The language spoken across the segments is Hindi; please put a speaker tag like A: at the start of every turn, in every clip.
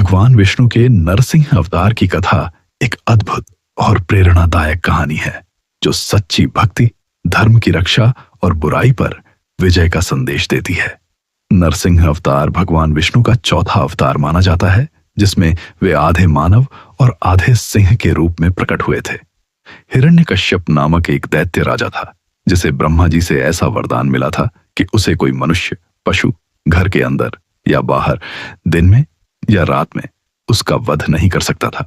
A: भगवान विष्णु के नरसिंह अवतार की कथा एक अद्भुत और प्रेरणादायक कहानी है जो सच्ची भक्ति, धर्म की रक्षा और बुराई पर विजय का संदेश देती है। नरसिंह अवतार भगवान विष्णु का चौथा अवतार माना जाता है, जिसमें वे आधे मानव और आधे सिंह के रूप में प्रकट हुए थे। हिरण्यकश्यप नामक एक दैत्य राजा था, जिसे ब्रह्मा जी से ऐसा वरदान मिला था कि उसे कोई मनुष्य, पशु, घर के अंदर या बाहर, दिन में या रात में उसका वध नहीं कर सकता था।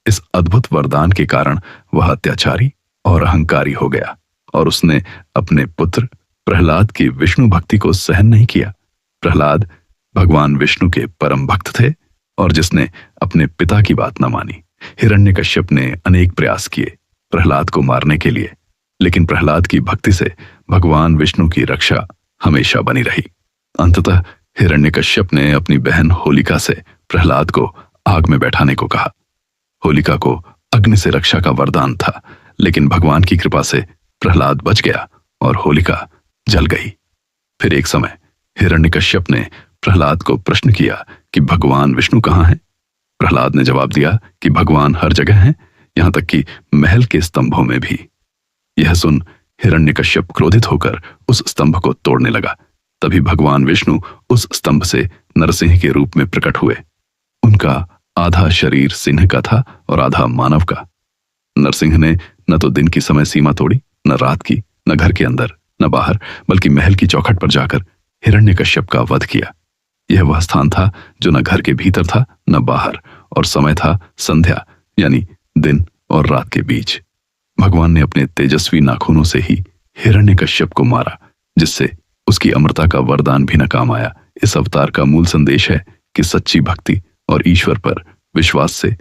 A: इस अद्भुत वरदान के कारण वह अत्याचारी और अहंकारी हो गया और उसने अपने पुत्र प्रहलाद की विष्णु भक्ति को सहन नहीं किया। प्रहलाद भगवान विष्णु के परम भक्त थे और जिसने अपने पिता की बात न मानी। हिरण्यकश्यप ने अनेक प्रयास किए प्रहलाद को मारने के लिए, लेकिन प्रहलाद की भक्ति से भगवान विष्णु की रक्षा हमेशा बनी रही। अंततः हिरण्यकश्यप ने अपनी बहन होलिका से प्रहलाद को आग में बैठाने को कहा। होलिका को अग्नि से रक्षा का वरदान था, लेकिन भगवान की कृपा से प्रहलाद बच गया और होलिका जल गई। फिर एक समय हिरण्यकश्यप ने प्रहलाद को प्रश्न किया कि भगवान विष्णु कहाँ हैं? प्रहलाद ने जवाब दिया कि भगवान हर जगह हैं, यहां तक कि महल के स्तंभों में भी। यह सुन हिरण्यकश्यप क्रोधित होकर उस स्तंभ को तोड़ने लगा। तभी भगवान विष्णु उस स्तंभ से नरसिंह के रूप में प्रकट हुए। उनका आधा शरीर सिंह का था और आधा मानव का। नरसिंह ने न तो दिन की समय सीमा तोड़ी, न रात की, न घर के अंदर, न बाहर, बल्कि महल की चौखट पर जाकर हिरण्यकश्यप का वध किया। यह वह स्थान था जो न घर के भीतर था न बाहर, और समय था संध्या, यानी दिन और रात के बीच। भगवान ने अपने तेजस्वी नाखूनों से ही हिरण्यकश्यप को मारा, जिससे उसकी अमरता का वरदान भी न काम आया। इस अवतार का मूल संदेश है कि सच्ची भक्ति और ईश्वर पर विश्वास से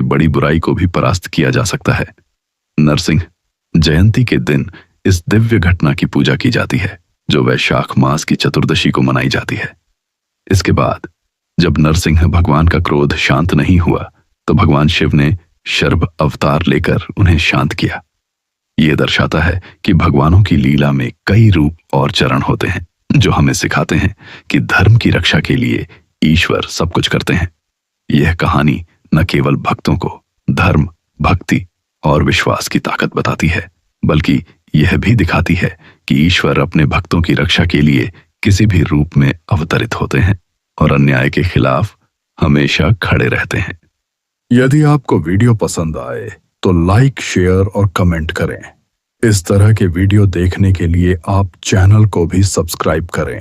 A: बड़ी बुराई को भी परास्त किया जा सकता है। नरसिंह जयंती के दिन इस दिव्य घटना की पूजा की जाती है, जो वैशाख मास की चतुर्दशी को मनाई जाती है। इसके बाद जब नरसिंह भगवान का क्रोध शांत नहीं हुआ, तो भगवान शिव ने शर्भ अवतार लेकर उन्हें शांत किया। यह दर्शाता है कि भगवानों की लीला में कई रूप और चरण होते हैं, जो हमें सिखाते हैं कि धर्म की रक्षा के लिए ईश्वर सब कुछ करते हैं। यह कहानी न केवल भक्तों को धर्म, भक्ति और विश्वास की ताकत बताती है, बल्कि यह भी दिखाती है कि ईश्वर अपने भक्तों की रक्षा के लिए किसी भी रूप में अवतरित होते हैं और अन्याय के खिलाफ हमेशा खड़े रहते हैं। यदि आपको वीडियो पसंद आए तो लाइक, शेयर और कमेंट करें। इस तरह के वीडियो देखने के लिए आप चैनल को भी सब्सक्राइब करें।